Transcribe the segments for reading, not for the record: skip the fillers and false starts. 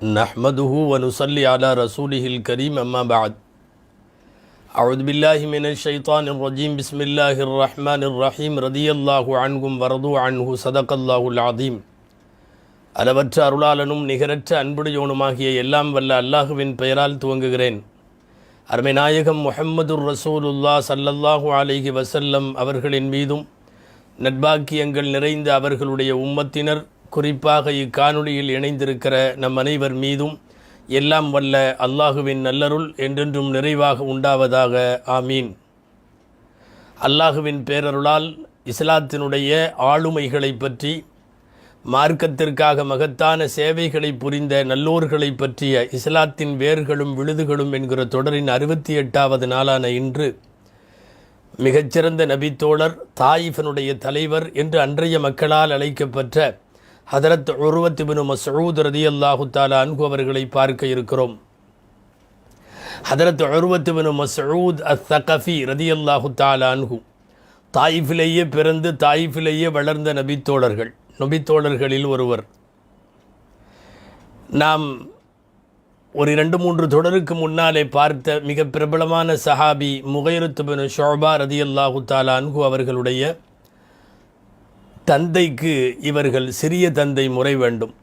نحمده ونصلي على رسوله الكريم أما بعد أعوذ بالله من الشيطان الرجيم بسم الله الرحمن الرحيم رضي الله عنكم ورضوا عنه صدق الله العظيم அளவற்ற அருளாளனும் நிகரற்ற அன்புடையோனுமாகிய எல்லாம் வல்ல அல்லாஹுவின் பெயரால் துவங்குகிறேன். அருமை நாயகம் முஹம்மதுர் ரசூலுல்லாஹ் ஸல்லல்லாஹு அலைஹி வஸல்லம் அவர்களின் மீதும் நட்பாக்கியங்கள் நிறைந்த அவர்களுடைய உம்மத்தினர், குறிப்பாக இக்காணொளியில் இணைந்திருக்கிற நம் அனைவர் மீதும் எல்லாம் வல்ல அல்லாஹுவின் நல்லருள் என்றென்றும் நிறைவாக உண்டாவதாக. ஆமீன். அல்லாஹுவின் பேரருளால் இஸ்லாத்தினுடைய ஆளுமைகளை பற்றி, மார்க்கத்திற்காக மகத்தான சேவைகளை புரிந்த நல்லோர்களை பற்றிய இஸ்லாத்தின் வேர்களும் விழுதுகளும் என்கிற தொடரின் 68வது நாளான இன்று மிகச்சிறந்த நபித்தோழர், தாயிஃபினுடைய தலைவர் என்று அன்றைய மக்களால் அழைக்கப்பட்ட ஹதரத் உர்வத் இப்னு மஸ்ஊத் ரலியல்லாஹு தஆலா அன்ஹு அவர்களை பார்க்க இருக்கிறோம். ஹதரத் உர்வத் இப்னு மஸ்ஊத் அஸ்-ஸகஃபி ரலியல்லாஹு தஆலா அன்ஹு தாயிஃபிலேயே பிறந்து தாயிஃபிலேயே வளர்ந்த நபித்தோழர்களில் ஒருவர். நாம் ஒரு 2-3 தொடருக்கு முன்னாலே பார்த்த மிக பிரபலமான சஹாபி முகைரத் இப்னு ஷுஅபா ரலியல்லாஹு தஆலா அன்ஹு அவர்களுடைய தந்தைக்கு இவர்கள் சிறிய தந்தை முறை வேண்டும்.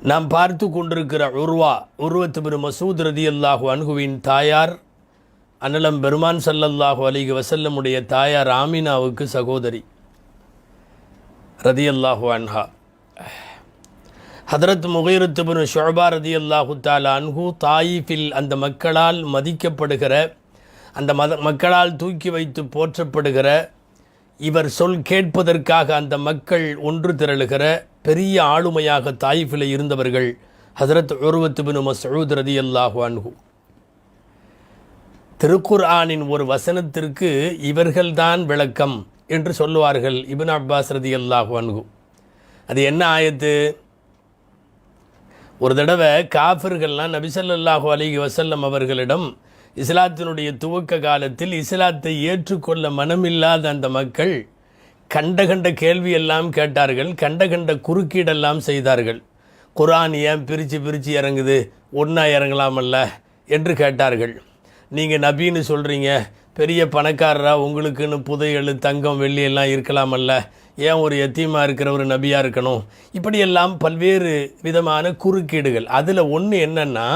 நாம் பார்த்து கொண்டிருக்கிற உர்வத் இப்னு மஸ்ஊத் ரலியல்லாஹு அன்ஹுவின் தாயார் அன்னலம் பெருமான் ஸல்லல்லாஹு அலைஹி வஸல்லமுடைய தாயார் ஆமினாவுக்கு சகோதரி ரலியல்லாஹு அன்ஹா. ஹதரத் முகைரத் இப்னு ஷுஅபா ரலியல்லாஹு தஆலா அன்ஹு தாயிஃபில் அந்த மக்களால் மதிக்கப்படுகிற, அந்த மக்களால் தூக்கி வைத்து போற்றப்படுகிற, இவர் சொல் கேட்பதற்காக அந்த மக்கள் ஒன்று திரளுகிற பெரிய ஆளுமையாக தாயிஃபில் இருந்தவர்கள் ஹதரத் உர்வத் இப்னு மஸ்ஊத் ரலியல்லாஹு அன்ஹு. திருக்குர்ஆனின் ஒரு வசனத்திற்கு இவர்கள்தான் விளக்கம் என்று சொல்லுவார்கள் இப்னு அப்பாஸ் ரலியல்லாஹு அன்ஹு. அது என்ன ஆயத்து? ஒரு தடவை காஃபிர்கள்லாம் நபி ஸல்லல்லாஹு அலைஹி வஸல்லம் அவர்களிடம் இஸ்லாத்தினுடைய துவக்க காலத்தில் இஸ்லாத்தை ஏற்றுக்கொள்ள மனமில்லாத அந்த மக்கள் கண்ட கேள்வியெல்லாம் கேட்டார்கள், கண்ட குறுக்கீடெல்லாம் செய்தார்கள். குர்ஆன் ஏன் பிரித்து இறங்குது, ஒன்றா இறங்கலாமல்ல என்று கேட்டார்கள். நீங்கள் நபின்னு சொல்கிறீங்க, பெரிய பணக்காரராக உங்களுக்குன்னு புதையல் தங்கம் வெள்ளி எல்லாம் இருக்கலாமல்ல, ஏன் ஒரு யத்தீமாக இருக்கிற ஒரு நபியாக இருக்கணும்? இப்படியெல்லாம் பல்வேறு விதமான குறுக்கீடுகள். அதில் ஒன்று என்னென்னா,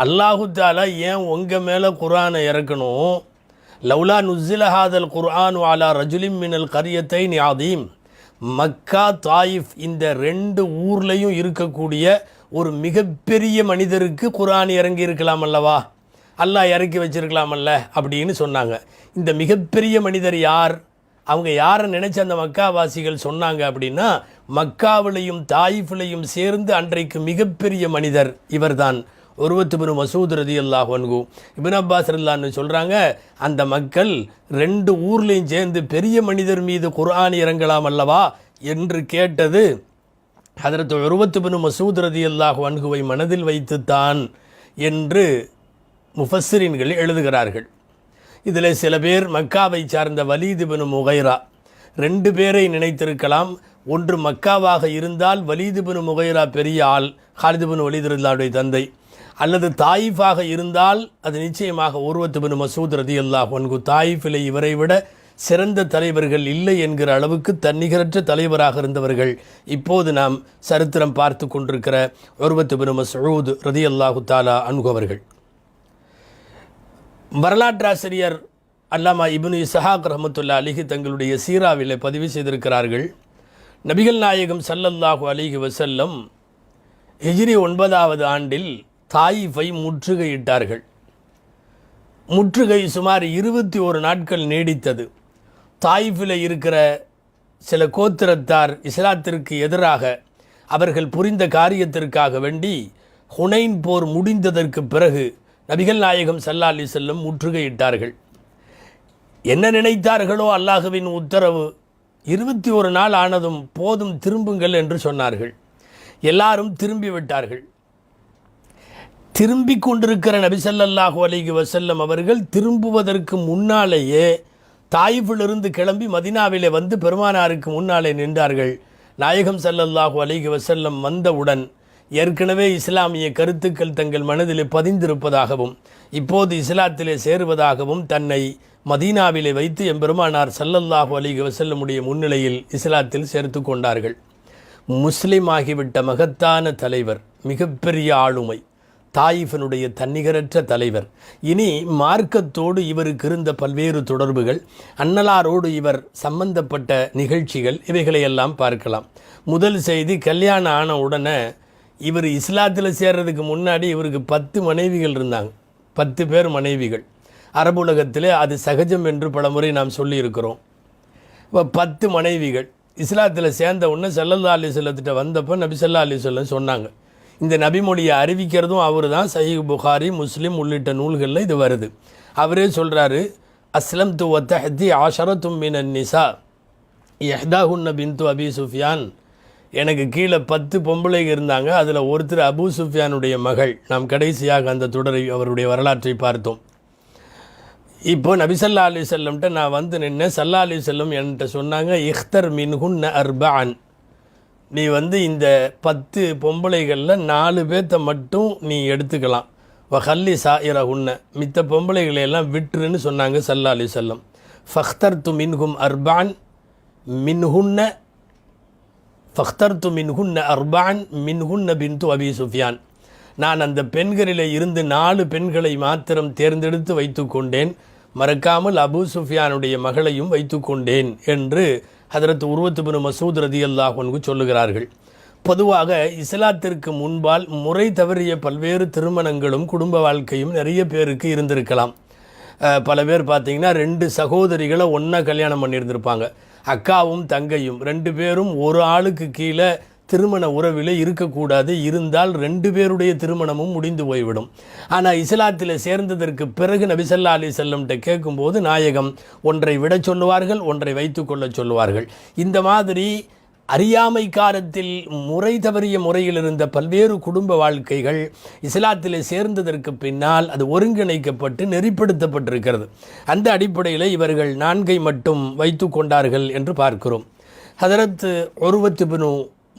அல்லாஹு தஆலா ஏன் உங்கள் மேலே குர்ஆனை இறக்கணும்? லவ்லா நுஸ்ஸில ஹாதல் குர்ஆன் அலா ரஜுலின் மினல் கரியத்தைன் அதீம். மக்கா தாயிஃப் இந்த 2 ஊர்லேயும் இருக்கக்கூடிய ஒரு மிகப்பெரிய மனிதருக்கு குர்ஆன் இறங்கி இருக்கலாம் அல்லவா, அல்லாஹ் இறக்கி வச்சிருக்கலாமல்ல அப்படின்னு சொன்னாங்க. இந்த மிகப்பெரிய மனிதர் யார்? அவங்க யாரை நினச்சி அந்த மக்காவாசிகள் சொன்னாங்க அப்படின்னா, மக்காவிலையும் தாயிஃபிலையும் சேர்ந்து அன்றைக்கு மிகப்பெரிய மனிதர் இவர்தான் உர்வத் இப்னு மஸ்ஊத் ரலியல்லாஹு அன்ஹு. இப்னு அப்பாஸ் ரலியல்லாஹு அன்ஹு சொல்கிறாங்க, அந்த மக்கள் 2 ஊர்லேயும் சேர்ந்து பெரிய மனிதர் மீது குர்ஆன் இறங்கலாம் அல்லவா என்று கேட்டது ஹதரத் உர்வத் இப்னு மஸ்ஊத் ரலியல்லாஹு அன்ஹுவை மனதில் வைத்துத்தான் என்று முஃபஸ்ஸிரீன்கள் எழுதுகிறார்கள். இதில் சில பேர் மக்காவை சார்ந்த வலீத் இப்னு முகைரா, 2 பேரை நினைத்திருக்கலாம். ஒன்று மக்காவாக இருந்தால் வலீத் இப்னு முகைரா பெரிய ஆள், காலித் இப்னு வலீத் ரலியல்லாஹுடைய தந்தை, அல்லது தாயிஃபாக இருந்தால் அது நிச்சயமாக உர்வத் இப்னு மஸ்ஊத் ரலியல்லாஹு அன்ஹு. தாயிஃபிலே இவரை விட சிறந்த தலைவர்கள் இல்லை என்கிற அளவுக்கு தன்னிகரற்ற தலைவராக இருந்தவர்கள் இப்போது நாம் சரித்திரம் பார்த்து கொண்டிருக்கிற உர்வத் இப்னு மஸ்ஊத் ரலியல்லாஹு தஆலா அன்ஹு அவர்கள். வரலாற்றாசிரியர் அல்லாமா இப்னு இஸ்ஹாக் ரஹ்மத்துல்லாஹி அலைஹி தங்களுடைய சீராவிலே பதிவு செய்திருக்கிறார்கள், நபிகள் நாயகம் ஸல்லல்லாஹு அலைஹி வஸல்லம் ஹிஜ்ரி 9வது ஆண்டில் தாயிஃபை முற்றுகையிட்டார்கள். முற்றுகை சுமார் 21 நாட்கள் நீடித்தது. தாயிஃபில் இருக்கிற சில கோத்திரத்தார் இஸ்லாத்திற்கு எதிராக அவர்கள் புரிந்த காரியத்திற்காக வேண்டி ஹுனைன் போர் முடிந்ததற்கு பிறகு நபிகள் நாயகம் ஸல்லல்லாஹு அலைஹி வஸல்லம் முற்றுகையிட்டார்கள். என்ன நினைத்தார்களோ அல்லாஹுவின் உத்தரவு, 21 நாள் ஆனதும் போதும் திரும்புங்கள் என்று சொன்னார்கள். எல்லாரும் திரும்பி விட்டார்கள். திரும்பி கொண்டிருக்கிற நபி ஸல்லல்லாஹு அலைஹி வஸல்லம் அவர்கள் திரும்புவதற்கு முன்னாலேயே தாயிஃபிலிருந்து கிளம்பி மதீனாவிலே வந்து பெருமானாருக்கு முன்னாலே நின்றார்கள். நாயகம் ஸல்லல்லாஹு அலைஹி வஸல்லம் வந்தவுடன் ஏற்கனவே இஸ்லாமிய கருத்துக்கள் தங்கள் மனதிலே பதிந்திருப்பதாகவும் இப்போது இஸ்லாத்திலே சேருவதாகவும் தன்னை மதீனாவிலே வைத்து எம்பெருமானார் ஸல்லல்லாஹு அலைஹி வஸல்லமுடைய முன்னிலையில் இஸ்லாத்தில் சேர்த்து கொண்டார்கள். முஸ்லிம் ஆகிவிட்ட மகத்தான தலைவர், மிகப்பெரிய ஆளுமை, தாயிஃபினுடைய தன்னிகரற்ற தலைவர். இனி மார்க்கத்தோடு இவருக்கு இருந்த பல்வேறு தொடர்புகள், அன்னலாரோடு இவர் சம்பந்தப்பட்ட நிகழ்ச்சிகள், இவைகளையெல்லாம் பார்க்கலாம். முதல் செய்தி, கல்யாணம் ஆன உடனே இவர் இஸ்லாத்தில் சேர்றதுக்கு முன்னாடி இவருக்கு 10 மனைவிகள் இருந்தாங்க. 10 பேர் மனைவிகள். அரபுலகத்திலே அது சகஜம் என்று பலமுறை நாம் சொல்லியிருக்கிறோம். இப்போ 10 மனைவிகள். இஸ்லாத்தில் சேர்ந்த உடனே ஸல்லல்லாஹு அலைஹி வஸல்லத்திட்ட வந்தப்போ நபி ஸல்லல்லாஹு அலைஹி வஸல்லம் சொன்னாங்க. இந்த நபிமொழியை அறிவிக்கிறதும் அவர் தான். சஹீஹ் புகாரி, முஸ்லிம் உள்ளிட்ட நூல்களில் இது வருது. அவரே சொல்கிறாரு, அஸ்லம்து வ தஹ்தி ஆஷரத்தும் மினன் நிசா இஹ்தாஹுன்ன பின்து அபி சுஃபியான். எனக்கு கீழே 10 பொம்பளைங்க இருந்தாங்க. அதில் ஒருத்தர் அபூ சுஃபியானுடைய மகள். நாம் கடைசியாக அந்த தொடரை அவருடைய வரலாற்றை பார்த்தோம். இப்போ நபி ஸல்லல்லாஹு அலைஹி வஸல்லம்ட்ட நான் வந்து நின்று ஸல்லல்லாஹு அலைஹி வஸல்லம் என்கிட்ட சொன்னாங்க, இஹ்தர் மின்ஹுன்ன அர்பஅன், நீ வந்து இந்த 10 பொம்பளைகளில் 4 பேர்த்த மட்டும் நீ எடுத்துக்கலாம். வஹல்லி சாயிரஹுன்ன, மித்த பொம்பளைகளையெல்லாம் விட்டுருன்னு சொன்னாங்க ஸல்லல்லாஹு அலைஹி வஸல்லம். ஃபக்தர்து மின்ஹும் அர்பஅன் மின்ஹுன்ன ஃபக்தர்து மின்ஹுன்ன அர்பஅன் மின்ஹுன்ன பின்து அபி சுஃபியான். நான் அந்த பெண்களிலே இருந்து 4 பெண்களை மாத்திரம் தேர்ந்தெடுத்து வைத்து கொண்டேன், மறக்காமல் அபூ சுஃபியானுடைய மகளையும் வைத்து கொண்டேன் என்று ஹதரத் உர்வத் இப்னு மஸ்ஊத் ரலியல்லாஹு அன்ஹு சொல்லுகிறார்கள். பொதுவாக இஸ்லாத்திற்கு முன்பால் முறை தவறிய பல்வேறு திருமணங்களும் குடும்ப வாழ்க்கையும் நிறைய பேருக்கு இருந்திருக்கலாம். பல பேர் பார்த்திங்கன்னா 2 சகோதரிகளை ஒன்றா கல்யாணம் பண்ணியிருந்திருப்பாங்க. அக்காவும் தங்கையும் 2 பேரும் ஒரு ஆளுக்கு கீழே திருமண உறவில் இருக்கக்கூடாது. இருந்தால் 2 பேருடைய திருமணமும் முடிந்து போய்விடும். ஆனால் இஸ்லாத்தில் சேர்ந்ததற்கு பிறகு நபி ஸல்லல்லாஹு அலைஹி வஸல்லம்ட்ட கேட்கும்போது நாயகம் ஒன்றை விட சொல்லுவார்கள், ஒன்றை வைத்து கொள்ள சொல்லுவார்கள். இந்த மாதிரி அறியாமை காலத்தில் முறை தவறிய முறையில் இருந்த பல்வேறு குடும்ப வாழ்க்கைகள் இஸ்லாத்தில் சேர்ந்ததற்கு பின்னால் அது ஒருங்கிணைக்கப்பட்டு நெறிப்படுத்தப்பட்டிருக்கிறது. அந்த அடிப்படையில் இவர்கள் 4 மட்டும் வைத்து கொண்டார்கள் என்று பார்க்கிறோம். ஹதரத் உர்வத் இப்னு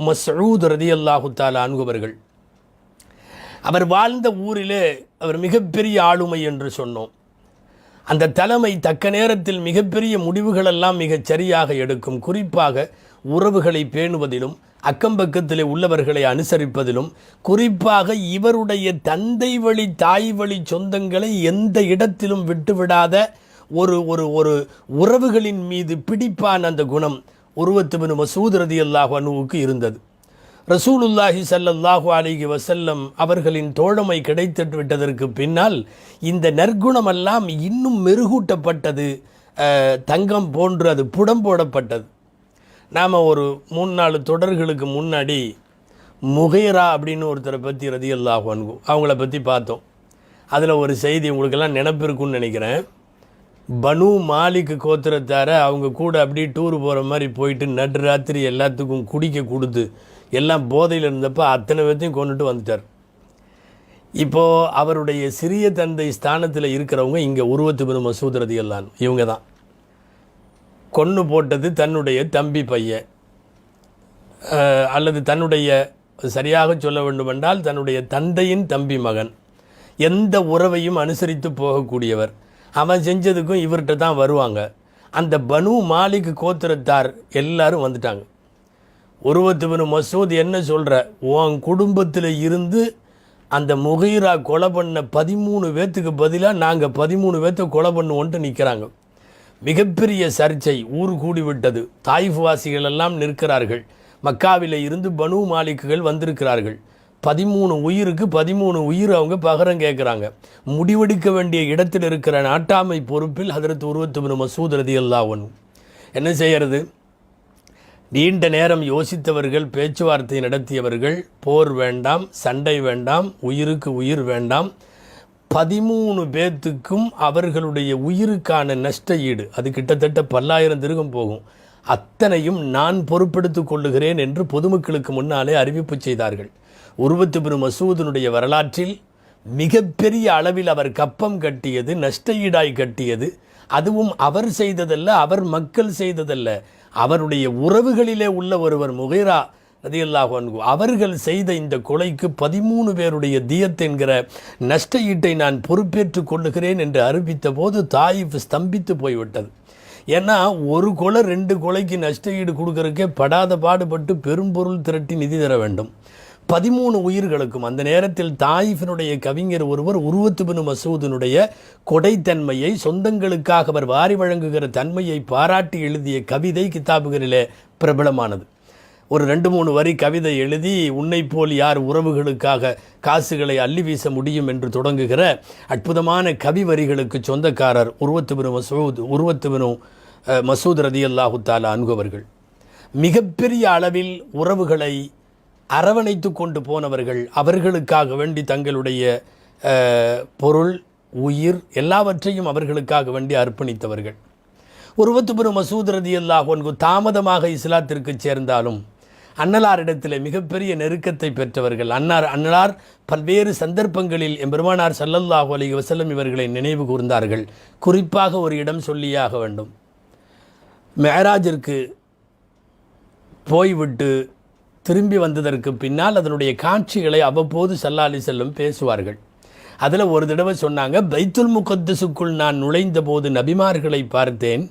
மஸ்ஊத் ரலியல்லாஹு தஆலா அன்ஹு அவர்கள், அவர் வாழ்ந்த ஊரிலே அவர் மிகப்பெரிய ஆளுமை என்று சொன்னோம். அந்த தலைமை தக்க நேரத்தில் மிகப்பெரிய முடிவுகளெல்லாம் மிகச் சரியாக எடுக்கும். குறிப்பாக உறவுகளை பேணுவதிலும் அக்கம்பக்கத்திலே உள்ளவர்களை அனுசரிப்பதிலும், குறிப்பாக இவருடைய தந்தை வழி தாய் வழி சொந்தங்களை எந்த இடத்திலும் விட்டுவிடாத ஒரு ஒரு ஒரு உறவுகளின் மீது பிடிப்பான அந்த குணம் உர்வத் இப்னு மஸ்ஊத் ரலியல்லாஹு அன்ஹுவுக்கு இருந்தது. ரசூலுல்லாஹி ஸல்லல்லாஹு அலைஹி வஸல்லம் அவர்களின் தோழமை கிடைத்து விட்டதற்கு பின்னால் இந்த நற்குணமெல்லாம் இன்னும் மெருகூட்டப்பட்டது, தங்கம் போன்று அது புடம் போடப்பட்டது. நாம் ஒரு 3-4 தொடர்களுக்கு முன்னாடி முகைரா அப்படின்னு ஒருத்தரை பற்றி ரலியல்லாஹு அன்ஹு அவங்கள பற்றி பார்த்தோம். அதில் ஒரு செய்தி உங்களுக்கெல்லாம் நினப்பு இருக்குன்னு நினைக்கிறேன். பனு மாலிக் கோத்திரத்தார அவங்க கூட அப்படியே டூர் போகிற மாதிரி போயிட்டு நடுராத்திரி எல்லாத்துக்கும் குடிக்க கொடுத்து எல்லாம் போதையில் இருந்தப்போ அத்தனை பேர்த்தையும் கொண்டுட்டு வந்துட்டார். இப்போது அவருடைய சிறிய தந்தை ஸ்தானத்தில் இருக்கிறவங்க இங்கே உர்வத் இப்னு மஸ்ஊத் ரலியல்லாஹு அன்ஹு இவங்க தான். கொன்று போட்டது தன்னுடைய தம்பி பையன், அல்லது தன்னுடைய, சரியாக சொல்ல வேண்டுமென்றால் தன்னுடைய தந்தையின் தம்பி மகன். எந்த உறவையும் அனுசரித்து போகக்கூடியவர். அவன் செஞ்சதுக்கும் இவர்கிட்ட தான் வருவாங்க. அந்த பனு மாலிக் கோத்திரத்தார் எல்லாரும் வந்துட்டாங்க. உர்வத் இப்னு மஸ்ஊத் என்ன சொல்கிற, உன் குடும்பத்தில் இருந்து அந்த முகைரா கொலை பண்ண 13 பேர்த்துக்கு பதிலாக நாங்கள் 13 பேர்த்த கொலை பண்ணுவோன்ட்டு நிற்கிறாங்க. மிகப்பெரிய சர்ச்சை ஊர் கூடிவிட்டது. தாயிஃப் வாசிகள் எல்லாம் நிற்கிறார்கள். மக்காவில் இருந்து பனு மாலிக்குகள் வந்திருக்கிறார்கள். 13 உயிருக்கு 13 உயிர் அவங்க பகரம் கேட்குறாங்க. முடிவெடுக்க வேண்டிய இடத்தில் இருக்கிற நாட்டாமை பொறுப்பில் ஹதரத் உர்வத் இப்னு மஸ்ஊத் ரலியல்லாஹு அன்ஹு. என்ன செய்கிறது? நீண்ட நேரம் யோசித்தவர்கள், பேச்சுவார்த்தை நடத்தியவர்கள், போர் வேண்டாம், சண்டை வேண்டாம், உயிருக்கு உயிர் வேண்டாம், 13 பேர்த்துக்கும் அவர்களுடைய உயிருக்கான நஷ்ட ஈடு, அது கிட்டத்தட்ட 10,000 திருகம் போகும், அத்தனையும் நான் பொறுப்பெடுத்துக் கொள்ளுகிறேன் என்று பொதுமக்களுக்கு முன்னாலே அறிவிப்பு செய்தார்கள். உர்வத் இப்னு மஸ்ஊதினுடைய வரலாற்றில் மிகப்பெரிய அளவில் அவர் கப்பம் கட்டியது, நஷ்ட ஈடாய் கட்டியது. அதுவும் அவர் செய்ததல்ல, அவர் மக்கள் செய்ததல்ல, அவருடைய உறவுகளிலே உள்ள ஒருவர் முகைரா ரலியல்லாஹு அன்ஹு அவர்கள் செய்த இந்த கொலைக்கு 13 பேருடைய தியத் என்கிற நஷ்ட ஈட்டை நான் பொறுப்பேற்றுக் கொள்ளுகிறேன் என்று அறிவித்த போது தாயிஃப் ஸ்தம்பித்து போய்விட்டது. ஏன்னா ஒரு கொலை 2 கொலைக்கு நஷ்ட ஈடு கொடுக்கறதுக்கே படாத பாடுபட்டு பெரும்பொருள் திரட்டி நிதி தர வேண்டும். 13 உயிர்களுக்கும். அந்த நேரத்தில் தாயிஃபினுடைய கவிஞர் ஒருவர் உருவத்து பின் மசூதினுடைய கொடைத்தன்மையை, சொந்தங்களுக்காக அவர் வாரி வழங்குகிற தன்மையை பாராட்டி எழுதிய கவிதை கிதாபுகளிலே பிரபலமானது. ஒரு 2-3 வரி கவிதை எழுதி, உன்னை போல் யார் உறவுகளுக்காக காசுகளை அள்ளி வீச முடியும் என்று தொடங்குகிற அற்புதமான கவி வரிகளுக்கு சொந்தக்காரர் உருவத்து பின் மசூத் ரலியல்லாஹு தஆலா அன்ஹு அவர்கள். மிகப்பெரிய அளவில் உறவுகளை அரவணைத்து கொண்டு போனவர்கள், அவர்களுக்காக வேண்டி தங்களுடைய பொருள், உயிர் எல்லாவற்றையும் அவர்களுக்காக வேண்டி அர்ப்பணித்தவர்கள். உருவத்து பின் மசூத் ரலியல்லாஹு அன்ஹு தாமதமாக இஸ்லாத்திற்கு சேர்ந்தாலும் அன்னலாரிடத்தில் மிகப்பெரிய நெருக்கத்தை பெற்றவர்கள். அன்னலார் பல்வேறு சந்தர்ப்பங்களில் எம்பெருமானார் ஸல்லல்லாஹு அலைஹி வஸல்லம் இவர்களை நினைவு கூர்ந்தார்கள். குறிப்பாக ஒரு இடம் சொல்லியாக வேண்டும். மேராஜிற்கு போய்விட்டு திரும்பி வந்ததற்கு பின்னால் அதனுடைய காட்சிகளை அவ்வப்போது ஸல்லல்லாஹு அலைஹி வஸல்லம் பேசுவார்கள். அதில் ஒரு தடவை சொன்னாங்க, பைத்துல் முகத்தஸுக்குள் நான் நுழைந்த போது நபிமார்களை பார்த்தேன்.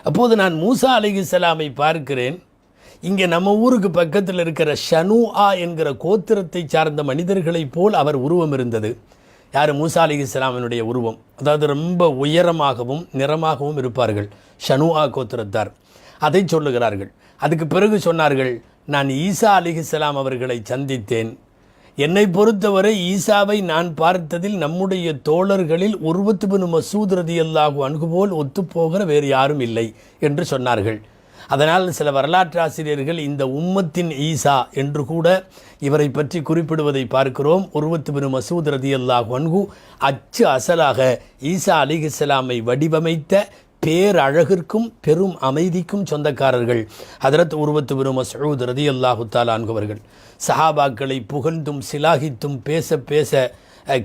அப்போது நான் மூசா அலைஹிஸ்ஸலாமை பார்க்கிறேன். இங்கே நம்ம ஊருக்கு பக்கத்தில் இருக்கிற ஷனூஆ என்கிற கோத்திரத்தை சார்ந்த மனிதர்களைப் போல் அவர் உருவம் இருந்தது. யார்? மூசா அலைஹிஸ்ஸலாமினுடைய உருவம். அதாவது ரொம்ப உயரமாகவும் நிறமாகவும் இருப்பார்கள் ஷனூஆ கோத்திரத்தார். அதை சொல்லுகிறார்கள். அதுக்கு பிறகு சொன்னார்கள், நான் ஈசா அலைஹிஸ்ஸலாம் அவர்களை சந்தித்தேன். என்னை பொறுத்தவரை ஈசாவை நான் பார்த்ததில் நம்முடைய தோழர்களில் உருவத்து பின் மசூத் ரலியல்லாஹு அன்ஹு போல் ஒத்துப்போகிற வேறு யாரும் இல்லை என்று சொன்னார்கள். அதனால் சில வரலாற்று ஆசிரியர்கள் இந்த உம்மத்தின் ஈசா என்று கூட இவரை பற்றி குறிப்பிடுவதை பார்க்கிறோம். உருவத்து பின் மசூத் ரலியல்லாஹு அன்ஹு அச்சு அசலாக ஈசா அலைஹிஸ்ஸலாமை வடிவமைத்த பேரழகிற்கும் பெரும் அமைதிக்கும் சொந்தக்காரர்கள் ஹதரத் உருவத்து பின் மஸ்ஊத் ரலியல்லாஹு தஆலா அன்ஹு அவர்கள். சஹாபாக்களை புகழ்ந்தும் சிலாகித்தும் பேச பேச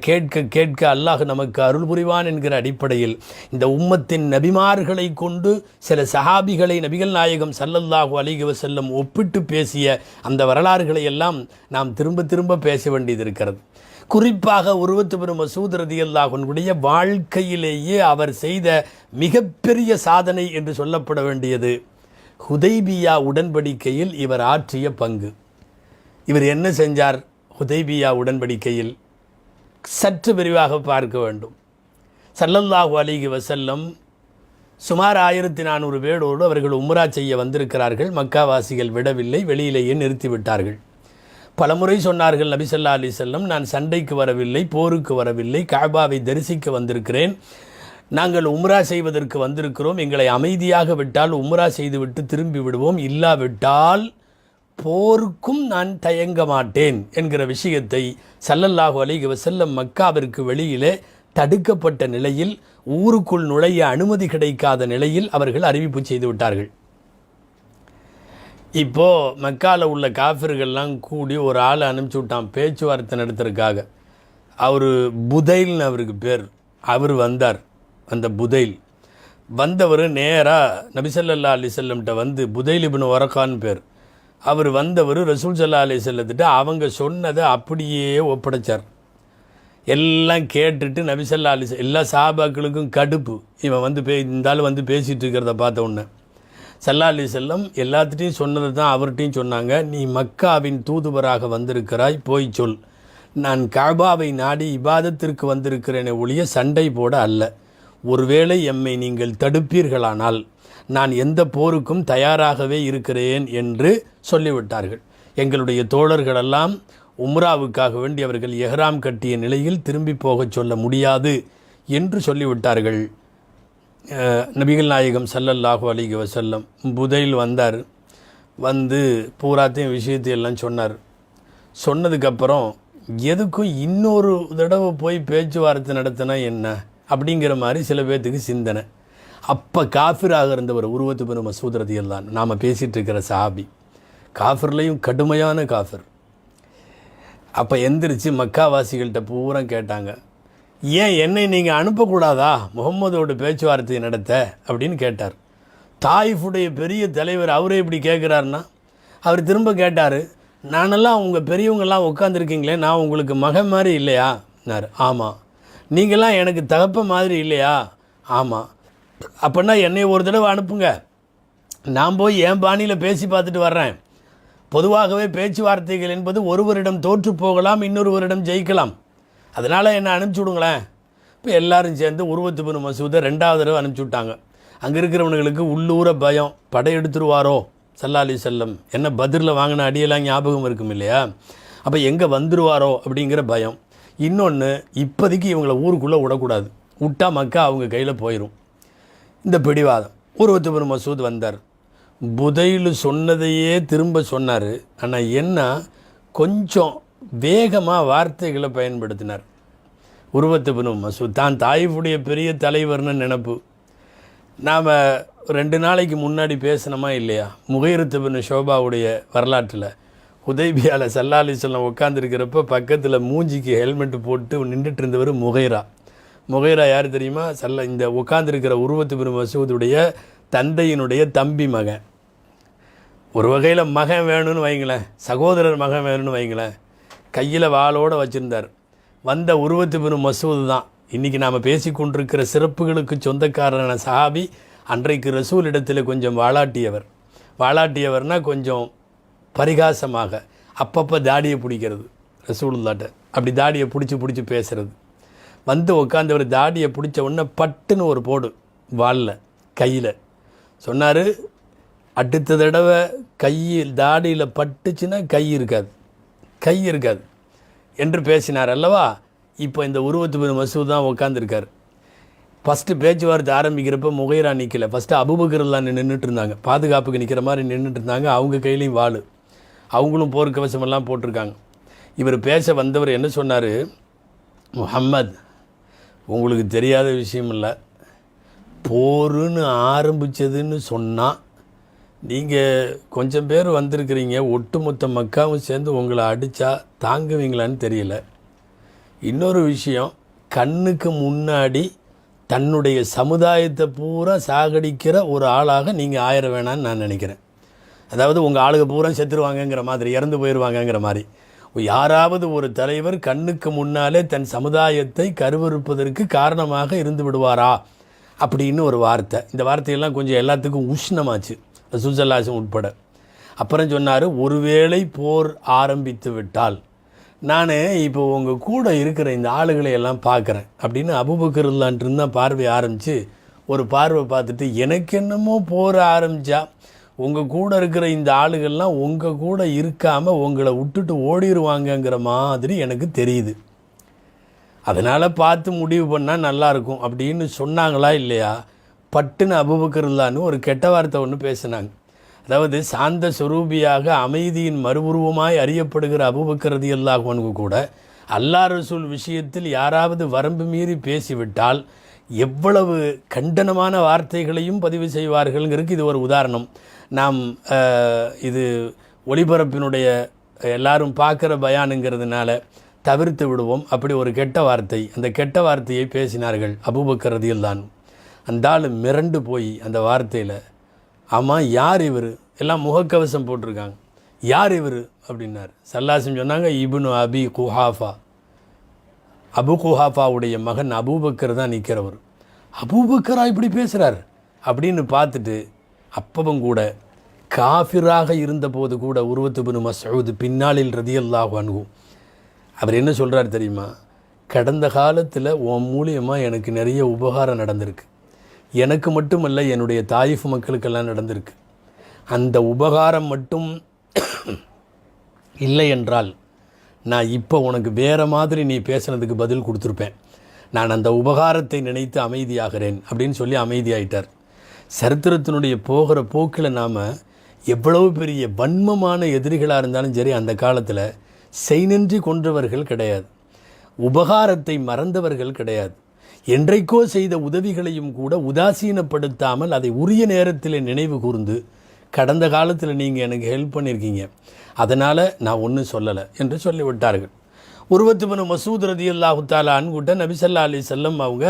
கேட்க கேட்க அல்லாஹ் நமக்கு அருள் புரிவான் என்கிற அடிப்படையில் இந்த உம்மத்தின் நபிமார்களை கொண்டு சில சஹாபிகளை நபிகள் நாயகம் ஸல்லல்லாஹு அலைஹி வஸல்லம் ஒப்பிட்டு பேசிய அந்த வரலாறுகளை எல்லாம் நாம் திரும்ப திரும்ப பேச வேண்டியது இருக்கிறது. குறிப்பாக உருவத்து பின் மசூத் ரலியல்லாஹு அன்ஹுடைய வாழ்க்கையிலேயே அவர் செய்த மிகப்பெரிய சாதனை என்று சொல்லப்பட வேண்டியது ஹுதைபியா உடன்படிக்கையில் இவர் ஆற்றிய பங்கு. இவர் என்ன செஞ்சார்? ஹுதைபியா உடன்படிக்கையில் சற்று விரிவாக பார்க்க வேண்டும். ஸல்லல்லாஹு அலைஹி வஸல்லம் சுமார் 1400 பேரோடு அவர்கள் உம்ரா செய்ய வந்திருக்கிறார்கள். மக்காவாசிகள் விடவில்லை, வெளியிலேயே நிறுத்திவிட்டார்கள். பலமுறை சொன்னார்கள் நபி ஸல்லல்லாஹு அலைஹி வஸல்லம், நான் சண்டைக்கு வரவில்லை, போருக்கு வரவில்லை, கஅபாவை தரிசிக்க வந்திருக்கிறேன். நாங்கள் உம்ரா செய்வதற்கு வந்திருக்கிறோம். எங்களை அமைதியாக விட்டால் உம்ரா செய்துவிட்டு திரும்பி விடுவோம், இல்லாவிட்டால் போருக்கும் நான் தயங்க மாட்டேன் என்கிற விஷயத்தை ஸல்லல்லாஹு அலைஹி வஸல்லம் மக்காவிற்கு வெளியிலே தடுக்கப்பட்ட நிலையில், ஊருக்குள் நுழைய அனுமதி கிடைக்காத நிலையில் அவர்கள் அறிவிப்பு செய்து விட்டார்கள். இப்போது மக்காவில் உள்ள காஃபிர்கள்லாம் கூடி ஒரு ஆளை அனுப்பிச்சி விட்டான் பேச்சுவார்த்தை நடத்துறதுக்காக. அவர் புதைல்னு அவருக்கு பேர். அவர் வந்தார். அந்த புதைல் வந்தவர் நேராக நபி ஸல்லல்லாஹு அலைஹி வஸல்லம்கிட்ட வந்து, புதைல் இப்னு வரகான்னு பேர். அவர் வந்தவர் ரசூல் ஸல்லல்லாஹு அலைஹி வஸல்லத்திட்ட அவங்க சொன்னதை அப்படியே ஒப்படைச்சார். எல்லாம் கேட்டுட்டு நபி ஸல்லல்லாஹு அலைஹி வஸல்லம் எல்லா சஹாபாக்களுக்கும் கடுப்பு. இவன் வந்து இந்த ஆள் வந்து பேசிகிட்டு இருக்கிறத பார்த்த உடனே ஸல்லல்லாஹு அலைஹி வஸல்லம் எல்லாத்துட்டையும் சொன்னதை தான் அவர்கிட்டையும் சொன்னாங்க. நீ மக்காவின் தூதுவராக வந்திருக்கிறாய், போய் சொல். நான் கஅபாவை நாடி இபாதத்திற்கு வந்திருக்கிறேனே ஒழிய சண்டை போட அல்ல. ஒருவேளை எம்மை நீங்கள் தடுப்பீர்களானால் நான் எந்த போருக்கும் தயாராகவே இருக்கிறேன் என்று சொல்லிவிட்டார்கள். எங்களுடைய தோழர்களெல்லாம் உம்ராவுக்காக வேண்டி அவர்கள் எஹ்ராம் கட்டிய நிலையில் திரும்பி போகச் சொல்ல முடியாது என்று சொல்லிவிட்டார்கள். நபிகள் நாயகம் ஸல்லல்லாஹு அலைஹி வஸல்லம் புதைல் வந்தார். வந்து பூராத்தையும் விஷயத்தையெல்லாம் சொன்னார். சொன்னதுக்கப்புறம் எதுக்கும் இன்னொரு தடவை போய் பேச்சுவார்த்தை நடத்தினா என்ன அப்படிங்கிற மாதிரி சில பேர்த்துக்கு சிந்தனை. அப்போ காஃபிராக இருந்தவர் உருவத்து பின் மசூத் ரலியல்லாஹு அன்ஹு, நாம் பேசிகிட்டு இருக்கிற சஹாபி, காஃபிர்லையும் கடுமையான காஃபிர். அப்போ எந்திரிச்சு மக்காவாசிகள்கிட்ட பூரா கேட்டாங்க, ஏன் என்னை நீங்கள் அனுப்பக்கூடாதா முகம்மதோட பேச்சுவார்த்தையை நடத்த அப்படின்னு கேட்டார். தாயிஃபுடைய பெரிய தலைவர் அவரே இப்படி கேட்குறாருன்னா, அவர் திரும்ப கேட்டார், நானெல்லாம் உங்கள் பெரியவங்கெல்லாம் உட்காந்துருக்கீங்களே, நான் உங்களுக்கு மகன் மாதிரி இல்லையான்னாரு. ஆமாம். நீங்களாம் எனக்கு தகப்ப மாதிரி இல்லையா? ஆமாம். அப்படின்னா என்னை ஒரு தடவை அனுப்புங்க, நான் போய் என் பாணியில் பேசி பார்த்துட்டு வர்றேன். பொதுவாகவே பேச்சுவார்த்தைகள் என்பது ஒருவரிடம் தோற்று போகலாம், இன்னொருவரிடம் ஜெயிக்கலாம். அதனால் என்னை அனுப்பிச்சி விடுங்களேன். இப்போ எல்லோரும் சேர்ந்து உருவத்து பின் மசூதை 2வது தடவை அனுப்பிச்சி விட்டாங்க. அங்கே இருக்கிறவனுங்களுக்கு உள்ளூர பயம், படையெடுத்துருவாரோ ஸல்லல்லாஹு அலைஹி வஸல்லம், என்ன பதிரில் வாங்கின அடியெல்லாம் ஞாபகம் இருக்கும் இல்லையா? அப்போ எங்கே வந்துடுவாரோ அப்படிங்கிற பயம். இன்னொன்று, இப்போதைக்கு இவங்களை ஊருக்குள்ளே விடக்கூடாது, விட்டா மக்கா அவங்க கையில் போயிடும். இந்த பிடிவாதம். உருவத்து பின் மசூத் வந்தார். புதையில் சொன்னதையே திரும்ப சொன்னார். ஆனால் என்ன, கொஞ்சம் வேகமாக வார்த்தைகளை பயன்படுத்தினார். உருவத்து பின் மசூத் தான் தாயிஃபுடைய பெரிய தலைவர்னு நினப்பு. நாம் 2 நாளைக்கு முன்னாடி பேசினோமா இல்லையா, முகைரத்து பின் ஷோபாவுடைய வரலாற்றில் ஹுதைபியாவில் ஸல்லல்லாஹு அலைஹி வஸல்லம் உட்காந்துருக்கிறப்ப பக்கத்தில் மூஞ்சிக்கு ஹெல்மெட்டு போட்டு நின்றுட்டு இருந்தவர் முகைரா. முகைரா யார் தெரியுமா? இந்த உட்காந்துருக்கிற உருவத்து பின் மசூதுடைய தந்தையினுடைய தம்பி மகன். ஒரு வகையில் மகன் வேணும்னு வைங்களேன், சகோதரர் மகன் வேணும்னு வைங்களேன். கையில் வாளோடு வச்சுருந்தார். வந்த உருவத்து பின் மசூது தான் இன்றைக்கி நாம் பேசி கொண்டிருக்கிற சிறப்புகளுக்கு சொந்தக்காரரான சஹாபி. அன்றைக்கு ரசூல் இடத்துல கொஞ்சம் வாலாட்டியவர்னால் கொஞ்சம் பரிகாசமாக அப்பப்போ தாடியை பிடிக்கிறது ரசூலுல்லாட்ட. அப்படி தாடியை பிடிச்சி பேசுகிறது. வந்து உட்காந்தவர் தாடியை பிடிச்ச உடனே பட்டுன்னு ஒரு போடு வாலில் கையில். சொன்னார், அடுத்த தடவை கையில் தாடியில் பட்டுச்சுன்னா கை இருக்காது என்று பேசினார் அல்லவா. இப்போ இந்த உருவத்து பின் மசூத் தான் உட்காந்துருக்கார். ஃபஸ்ட்டு பேச்சுவார்த்தை ஆரம்பிக்கிறப்ப முகைரா நிற்கலை. ஃபஸ்ட்டு அபூபக்கர்லாம் நின்றுட்டு இருந்தாங்க, பாதுகாப்புக்கு நிற்கிற மாதிரி நின்றுட்டு இருந்தாங்க. அவங்க கையிலையும் வாள், அவங்களும் போர்க்கவசமெல்லாம் போட்டிருக்காங்க. இவர் பேச வந்தவர் என்ன சொன்னார், முஹம்மத், உங்களுக்கு தெரியாத விஷயம் இல்லை, போருன்னு ஆரம்பித்ததுன்னு சொன்னால் நீங்கள் கொஞ்சம் பேர் வந்திருக்கிறீங்க, ஒட்டுமொத்த மக்காவும் சேர்ந்து உங்களை அடித்தா தாங்குவீங்களான்னு தெரியல. இன்னொரு விஷயம், கண்ணுக்கு முன்னாடி தன்னுடைய சமுதாயத்தை பூரா சாகடிக்கிற ஒரு ஆளாக நீங்கள் ஆயிர வேணான்னு நான் நினைக்கிறேன். அதாவது உங்கள் ஆளுக பூரா செத்துருவாங்கங்கிற மாதிரி, இறந்து போயிடுவாங்கங்கிற மாதிரி. யாராவது ஒரு தலைவர் கண்ணுக்கு முன்னாலே தன் சமுதாயத்தை கருவறுப்பதற்கு காரணமாக இருந்து விடுவாரா அப்படின்னு ஒரு வார்த்தை. இந்த வார்த்தையெல்லாம் கொஞ்சம் எல்லாத்துக்கும் உஷ்ணமாச்சு, ரசூல் ஸல்லல்லாஹு அலைஹி வஸல்லம் உட்பட. அப்புறம் சொன்னார், ஒருவேளை போர் ஆரம்பித்து விட்டால் நான் இப்போ உங்கள் கூட இருக்கிற இந்த ஆளுகளை எல்லாம் பார்க்குறேன் அப்படின்னு அபூபக்கர்லான்ட்டு தான் பார்வை ஆரம்பித்து ஒரு பார்வை பார்த்துட்டு, எனக்கு என்னமோ போர் ஆரம்பித்தா உங்கள் கூட இருக்கிற இந்த ஆளுகள்லாம் உங்கள் கூட இருக்காமல் உங்களை விட்டுட்டு ஓடிடுவாங்கங்கிற மாதிரி எனக்கு தெரியுது, அதனால் பார்த்து முடிவு பண்ணால் நல்லாயிருக்கும் அப்படின்னு சொன்னாங்களா இல்லையா? பட்டுன்னு அபூபக்கர்லான்னு ஒரு கெட்ட வார்த்தை ஒன்று பேசினாங்க. அதாவது சாந்த சொரூபியாக அமைதியின் மறுவுருவமாய் அறியப்படுகிற அபூபக்கர் ரலியல்லாஹு அன்ஹு கூட அல்லாஹ் ரசூல் விஷயத்தில் யாராவது வரம்பு மீறி பேசிவிட்டால் எவ்வளவு கண்டனமான வார்த்தைகளையும் பதிவு செய்வார்கள்ங்கிறதுக்கு இது ஒரு உதாரணம். நாம் இது ஒளிபரப்பினுடைய எல்லாரும் பார்க்குற பயானுங்கிறதுனால தவிர்த்து விடுவோம். அப்படி ஒரு கெட்ட வார்த்தை, அந்த கெட்ட வார்த்தையை பேசினார்கள் அபூபக்கர் ரலியல்லாஹு அன்ஹு. அந்த ஆள் மிரண்டு போய் அந்த வார்த்தையில், ஆமாம் யார் இவர், எல்லாம் முகக்கவசம் போட்டிருக்காங்க, யார் இவர் அப்படின்னார். ஸல்லல்லாஹு சொன்னாங்க, இப்னு அபி குஹாஃபா, அபு குஹாஃபாவுடைய மகன் அபூபக்கர் தான் நிற்கிறவர். அபூபக்கரா இப்படி பேசுகிறார் அப்படின்னு பார்த்துட்டு, அப்பவும் கூட காஃபிராக இருந்தபோது கூட உருவத்து பின் மஸ்ஊத் பின்னாளில் ரலியல்லாஹு அன்ஹு அவர் என்ன சொல்கிறார் தெரியுமா? கடந்த காலத்தில் உன் மூலியமாக எனக்கு நிறைய உபகாரம் நடந்திருக்கு, எனக்கு மட்டுமல்ல என்னுடைய தாயிஃப் மக்களுக்கெல்லாம் நடந்திருக்கு. அந்த உபகாரம் மட்டும் இல்லை என்றால் நான் இப்போ உனக்கு வேறு மாதிரி நீ பேசுனதுக்கு பதில் கொடுத்துருப்பேன். நான் அந்த உபகாரத்தை நினைத்து அமைதியாகிறேன் அப்படின்னு சொல்லி அமைதியாயிட்டார். சரித்திரத்தினுடைய போகிற போக்கில் நாம் எவ்வளவு பெரிய வன்மமான எதிரிகளாக இருந்தாலும் சரி, அந்த காலத்தில் செய்நின்றி கொன்றவர்கள் கிடையாது, உபகாரத்தை மறந்தவர்கள் கிடையாது. என்றைக்கோ செய்த உதவிகளையும் கூட உதாசீனப்படுத்தாமல் அதை உரிய நேரத்தில் நினைவு கூர்ந்து, கடந்த காலத்தில் நீங்கள் எனக்கு ஹெல்ப் பண்ணியிருக்கீங்க, அதனால் நான் ஒன்றும் சொல்லலை என்று சொல்லிவிட்டார்கள். உருவத்து பின் மசூத் ரலியல்லாஹு தஆலா அன்ஹு நபி ஸல்லல்லாஹு அலைஹி வஸல்லம் அவங்க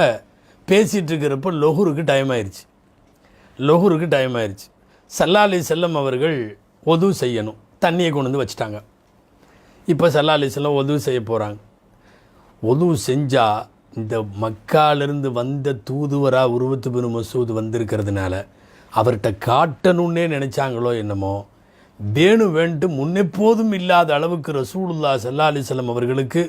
பேசிகிட்டு இருக்கிறப்போ லொஹுருக்கு டைம் ஆயிடுச்சு. ஸல்லல்லாஹு அலைஹி வஸல்லம் அவர்கள் ஒது செய்யணும். தண்ணியை கொண்டு வந்து வச்சுட்டாங்க. இப்போ ஸல்லல்லாஹு அலைஹி வஸல்லம் ஒது செய்ய போகிறாங்க. ஒது செஞ்சால் இந்த மக்காலிருந்து வந்த தூதுவராக உருவத்து பின் மசூத் வந்திருக்கிறதுனால அவர்கிட்ட காட்டணுன்னே நினச்சாங்களோ என்னமோ, வேண்டு முன்னெப்போதும் இல்லாத அளவுக்கு ரசூலுல்லாஹ் ஸல்லல்லாஹு அலைஹி வஸல்லம் அவர்களுக்கு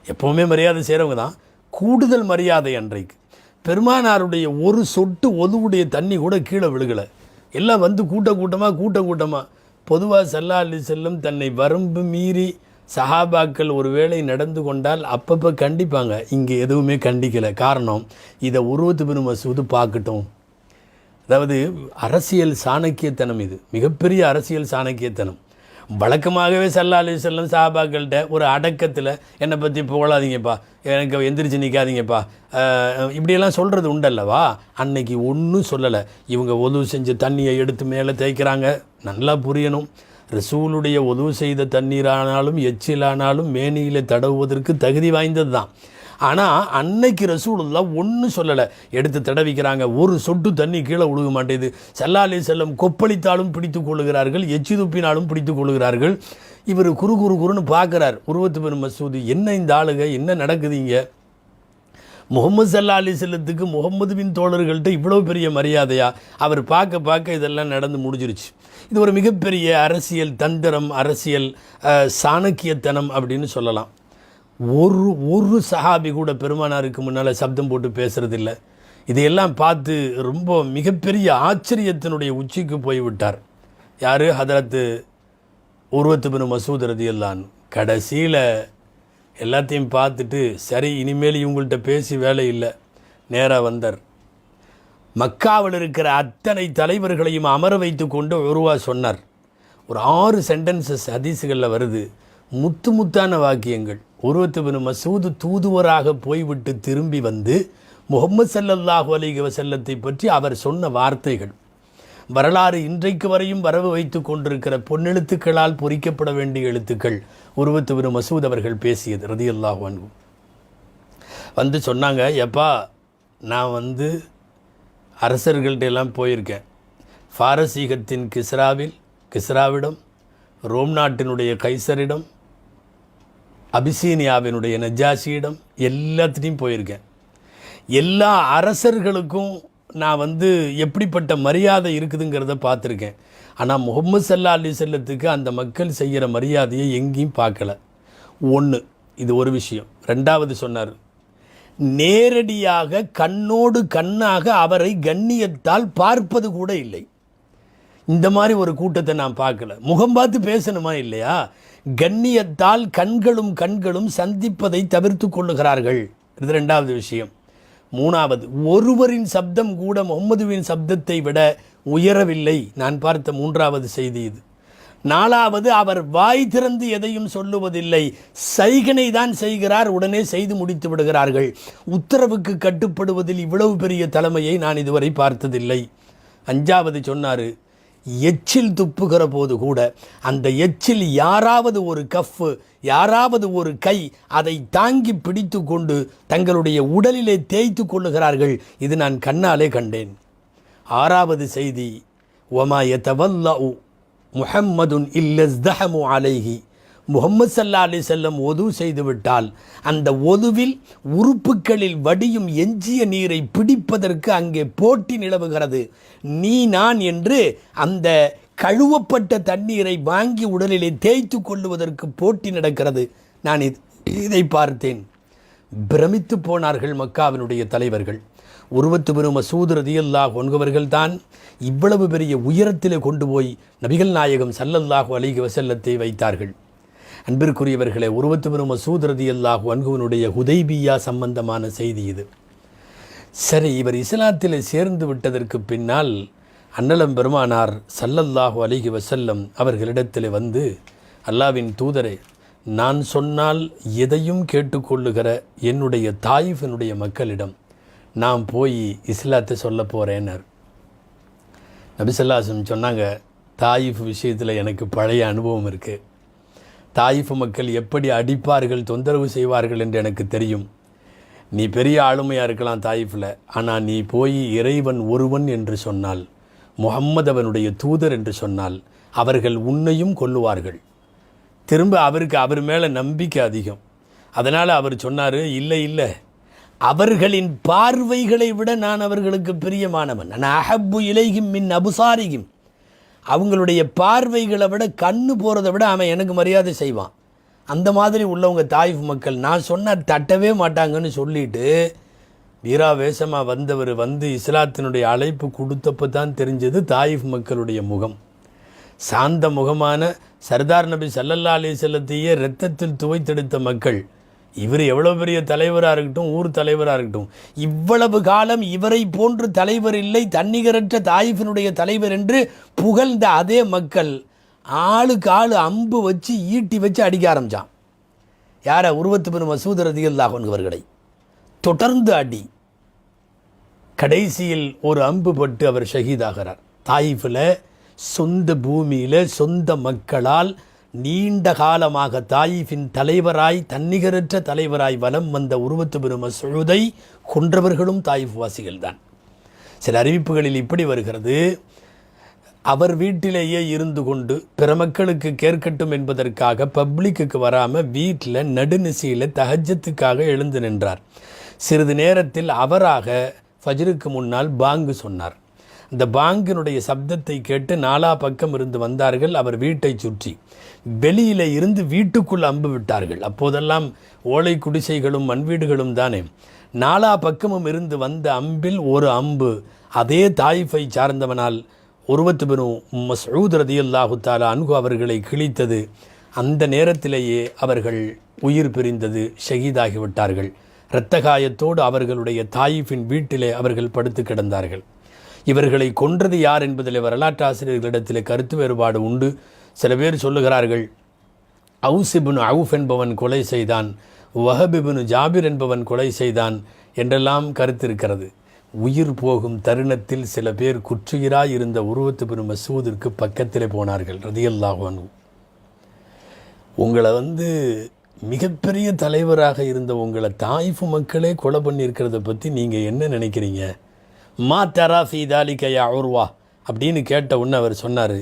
எப்போவுமே மரியாதை செய்கிறவங்க தான், கூடுதல் மரியாதை. அன்றைக்கு பெருமானாருடைய ஒரு சொட்டு ஒதுவுடைய தண்ணி கூட கீழே விழுகலை. எல்லாம் வந்து கூட்டமாக பொதுவாக ஸல்லல்லாஹு அலைஹி வஸல்லம் தன்னை வரம்பு மீறி சஹாபாக்கள் ஒரு வேளை நடந்து கொண்டால் அப்பப்போ கண்டிப்பாங்க. இங்கே எதுவுமே கண்டிக்கலை. காரணம், இதை உருவத்து பின் மசூது பார்க்கட்டும். அதாவது அரசியல் சாணக்கியத்தனம், இது மிகப்பெரிய அரசியல் சாணக்கியத்தனம். வழக்கமாகவே ஸல்லல்லாஹு அலைஹி வஸல்லம் சஹாபாக்கள்கிட்ட ஒரு அடக்கத்தில் என்னை பற்றி புகழாதீங்கப்பா, எனக்கு எந்திரிச்சு நிற்காதீங்கப்பா, இப்படியெல்லாம் சொல்கிறது உண்டல்லவா. அன்னைக்கு ஒன்றும் சொல்லலை. இவங்க ஒது செஞ்ச தண்ணியை எடுத்து மேலே தேய்க்கிறாங்க. நல்லா புரியணும், ரசூலுடைய ஒது செய்த தண்ணீரானாலும் எச்சிலானாலும் மேனியில் தடவுவதற்கு தகுதி வாய்ந்தது தான். ஆனால் அன்னைக்கு ரசூலுல்லாஹ் ஒன்றும் சொல்லலை. எடுத்து தடவிக்கிறாங்க. ஒரு சொட்டு தண்ணி கீழே விழுக மாட்டேது. ஸல்லல்லாஹு அலைஹி வஸல்லம் கொப்பளித்தாலும் பிடித்து கொள்ளுகிறார்கள், எச்சி துப்பினாலும் பிடித்து கொள்ளுகிறார்கள். இவர் குறுன்னு பார்க்குறார் உருவத்து பின் மசூது. என்ன இந்த ஆளுங்க, என்ன நடக்குதுங்க? முகமது ஸல்லல்லாஹு அலைஹி வஸல்லத்துக்கு முகமது பின் தோழர்கள்ட்ட இவ்வளோ பெரிய மரியாதையா? அவர் பார்க்க இதெல்லாம் நடந்து முடிஞ்சிருச்சு. இது ஒரு மிகப்பெரிய அரசியல் தந்திரம், அரசியல் சாணக்கியத்தனம் அப்படின்னு சொல்லலாம். ஒரு சஹாபி கூட பெருமானாருக்கு முன்னால் சப்தம் போட்டு பேசுறதில்ல. இதையெல்லாம் பார்த்து ரொம்ப மிகப்பெரிய ஆச்சரியத்தினுடைய உச்சிக்கு போய்விட்டார். யார்? ஹதரத்து உர்வத்து பின் மசூத் ரலியல்லாஹு அன்ஹு. கடைசியில் எல்லாத்தையும் பார்த்துட்டு, சரி இனிமேல் இவங்கள்ட்ட பேசி வேலை இல்லை, நேராக வந்தார். மக்காவில் இருக்கிற அத்தனை தலைவர்களையும் அமர வைத்து கொண்டு உருவா சொன்னார். ஒரு 6 சென்டென்சஸ் ஹதீஸுகளில் வருது, முத்தான வாக்கியங்கள். உர்வத்து பின் மசூத் தூதுவராக போய்விட்டு திரும்பி வந்து முஹம்மது ஸல்லல்லாஹு அலைஹி வஸல்லத்தை பற்றி அவர் சொன்ன வார்த்தைகள் வரலாறு இன்றைக்கு வரையும் வரவு வைத்து கொண்டிருக்கிற பொன்னெழுத்துக்களால் பொறிக்கப்பட வேண்டிய எழுத்துக்கள். உர்வத்து பின் மசூத் அவர்கள் பேசியது ரலியல்லாஹு அன்ஹு. வந்து சொன்னாங்க, எப்பா நான் அரசர்கள்ட்ட எல்லாம் போயிருக்கேன். பாரசீகத்தின் கிஸ்ராவிடம், ரோம் நாட்டினுடைய கைசரிடம், அபிசீனியாவினுடைய நஜாஷியிடம், எல்லாத்திலையும் போயிருக்கேன். எல்லா அரசர்களுக்கும் நான் எப்படிப்பட்ட மரியாதை இருக்குதுங்கிறத பார்த்துருக்கேன். ஆனால் முஹம்மது ஸல்லல்லாஹு அலைஹி வஸல்லத்துக்கு அந்த மக்கள் செய்கிற மரியாதையை எங்கேயும் பார்க்கல. ஒன்று, இது ஒரு விஷயம். ரெண்டாவது சொன்னார், நேரடியாக கண்ணோடு கண்ணாக அவரை கண்ணியத்தால் பார்ப்பது கூட இல்லை. இந்த மாதிரி ஒரு கூட்டத்தை நான் பார்க்கல. முகம் பார்த்து பேசணுமா இல்லையா? கண்ணியத்தால் கண்களும் சந்திப்பதை தவிர்த்து கொள்ளுகிறார்கள். இது ரெண்டாவது விஷயம். மூணாவது, ஒருவரின் சப்தம் கூட முஹம்மதுவின் சப்தத்தை விட உயரவில்லை. நான் பார்த்த மூன்றாவது செய்தி இது. நாலாவது, அவர் வாய் திறந்து எதையும் சொல்லுவதில்லை, சைகனை தான் செய்கிறார், உடனே செய்து முடித்து விடுகிறார்கள். உத்தரவுக்கு கட்டுப்படுவதில் இவ்வளவு பெரிய தலைமையை நான் இதுவரை பார்த்ததில்லை. அஞ்சாவது சொன்னார், எச்சில் துப்புகிற போது கூட அந்த எச்சில் யாராவது ஒரு கஃப், யாராவது ஒரு கை அதை தாங்கி பிடித்து கொண்டு தங்களுடைய உடலிலே தேய்த்து கொள்ளுகிறார்கள். இது நான் கண்ணாலே கண்டேன். ஆறாவது செய்தி, ஒமா யதவல்லஉ முஹம்மதுன் இல்லஸ்தஹமு அலைஹி. முஹம்மது ஸல்லல்லாஹு அலைஹி வஸல்லம் ஒது செய்துவிட்டால் அந்த ஒதுவில் உறுப்புகளில் வடியும் எஞ்சிய நீரை பிடிப்பதற்கு அங்கே போட்டி நிலவுகிறது. நீ நான் என்று அந்த கழுவப்பட்ட தண்ணீரை வாங்கி உடலிலே தேய்த்து கொள்ளுவதற்கு போட்டி நடக்கிறது. நான் இதை பார்த்தேன். பிரமித்து போனார்கள் மக்காவினுடைய தலைவர்கள். உர்வத்து பின் மசூத் ரலியல்லாஹு அன்ஹு அவர்கள்தான் இவ்வளவு பெரிய உயரத்திலே கொண்டு போய் நபிகள் நாயகம் ஸல்லல்லாஹு அலைஹி வஸல்லத்தை வைத்தார்கள். அன்பிற்குரியவர்களே, உர்வத்து பின் மசூத் ரலியல்லாஹு அன்ஹுவினுடைய ஹுதைபியா சம்பந்தமான செய்தி இது. சரி, இவர் இஸ்லாத்தில் சேர்ந்து விட்டதற்கு பின்னால் அன்னலம் பெருமானார் ஸல்லல்லாஹு அலைஹி வஸல்லம் அவர்களிடத்தில் வந்து, அல்லாஹ்வின் தூதரே, நான் சொன்னால் எதையும் கேட்டுக்கொள்ளுகிற என்னுடைய தாயிஃபினுடைய மக்களிடம் நான் போய் இஸ்லாத்தை சொல்ல போகிறேன்னார். நபி ஸல்லல்லாஹு அலைஹி வஸல்லம் சொன்னாங்க, தாயிஃப் விஷயத்தில் எனக்கு பழைய அனுபவம் இருக்குது. தாயிஃப் மக்கள் எப்படி அடிப்பார்கள், தொந்தரவு செய்வார்கள் என்று எனக்கு தெரியும். நீ பெரிய ஆளுமையாக இருக்கலாம் தாயிஃபில், ஆனால் நீ போய் இறைவன் ஒருவன் என்று சொன்னால், முஹம்மது அவனுடைய தூதர் என்று சொன்னால், அவர்கள் உன்னையும் கொல்லுவார்கள். திரும்ப அவர் மேலே நம்பிக்கை அதிகம். அதனால் அவர் சொன்னார், இல்லை இல்லை, அவர்களின் பார்வைகளை விட நான் அவர்களுக்கு பிரியமானவன். நான் அஹப்பு இலைகும் மின் அபுசாரிகும், அவங்களுடைய பார்வைகளை விட கண்ணு போகிறத விட அவன் எனக்கு மரியாதை செய்வான். அந்த மாதிரி உள்ளவங்க தாயிஃப் மக்கள். நான் சொன்னால் தட்டவே மாட்டாங்கன்னு சொல்லிட்டு வீராவேசமாக வந்தவர் வந்து இஸ்லாத்தினுடைய அழைப்பு கொடுத்தப்போ தான் தெரிஞ்சது தாயிஃப் மக்களுடைய முகம். சாந்த முகமான சர்தார் நபி ஸல்லல்லாஹு அலைஹி வஸல்லத்தையே இரத்தத்தில் துவைத்தெடுத்த மக்கள். இவர் எவ்வளோ பெரிய தலைவராக இருக்கட்டும், ஊர் தலைவராக இருக்கட்டும், இவ்வளவு காலம் இவரை போன்று தலைவர் இல்லை, தன்னிகரற்ற தாயிஃபினுடைய தலைவர் என்று புகழ்ந்த அதே மக்கள் ஆளுக்கு ஆள் அம்பு வச்சு ஈட்டி வச்சு அடிக்க ஆரம்பித்தான். யாரை? உர்வத் பின் மசூத் ரலியல்லாஹு அன்ஹு அவர்களை தொடர்ந்து அடி. கடைசியில் ஒரு அம்பு பட்டு அவர் ஷஹீதாகிறார். தாயிஃபில் சொந்த பூமியில் சொந்த மக்களால் நீண்ட காலமாக தாயிஃபின் தலைவராய் தன்னிகரற்ற தலைவராய் வலம் வந்த உர்வத் பின் மஸ்ஊதை கொன்றவர்களும் தாயிஃப் வாசிகள் தான். சில அறிவிப்புகளில் இப்படி வருகிறது, அவர் வீட்டிலேயே இருந்து கொண்டு பிற மக்களுக்கு கேட்கட்டும் என்பதற்காக பப்ளிக்கு வராமல் வீட்டில் நடுநிசையில் தஹஜ்ஜத்துக்காக எழுந்து நின்றார். சிறிது நேரத்தில் அவராக ஃபஜ்ருக்கு முன்னால் பாங்கு சொன்னார். அந்த பாங்கினுடைய சப்தத்தை கேட்டு நாலா பக்கம் இருந்து வந்தார்கள். அவர் வீட்டை சுற்றி வெளியில இருந்து வீட்டுக்குள் அம்பு விட்டார்கள். அப்போதெல்லாம் ஓலை குடிசைகளும் மண் வீடுகளும் தானே. நாலா பக்கமும் இருந்து வந்த அம்பில் ஒரு அம்பு அதே தாயிஃபை சார்ந்தவனால் உர்வத் பின் மஸ்ஊத் ரலியல்லாஹு தஆலா அன்ஹு அவர்களை கிழித்தது. அந்த நேரத்திலேயே அவர்கள் உயிர் பிரிந்தது, ஷஹீதாகிவிட்டார்கள். இரத்த காயத்தோடு அவர்களுடைய தாயிஃபின் வீட்டிலே அவர்கள் படுத்து கிடந்தார்கள். இவர்களை கொன்றது யார் என்பதில் வரலாற்று ஆசிரியர்களிடத்தில் கருத்து வேறுபாடு உண்டு. சில பேர் சொல்லுகிறார்கள், அவுஸ் இப்னு அவுஃப் என்பவன் கொலை செய்தான், வஹப் இப்னு ஜாபிர் என்பவன் கொலை செய்தான் என்றெல்லாம் கருத்து இருக்கிறது. உயிர் போகும் தருணத்தில் சில பேர் குற்றுயிராய் இருந்த உர்வத் பின் மஸ்ஊதிற்கு பக்கத்திலே போனார்கள் ரலியல்லாஹு அன்ஹு. உங்களை மிகப்பெரிய தலைவராக இருந்த உங்களை தாயிஃப் மக்களே கொலை பண்ணியிருக்கிறத பற்றி நீங்கள் என்ன நினைக்கிறீங்க? மா தரா ஃபீ தாலிக யா உர்வா அப்படின்னு கேட்ட உடனே அவர் சொன்னார்,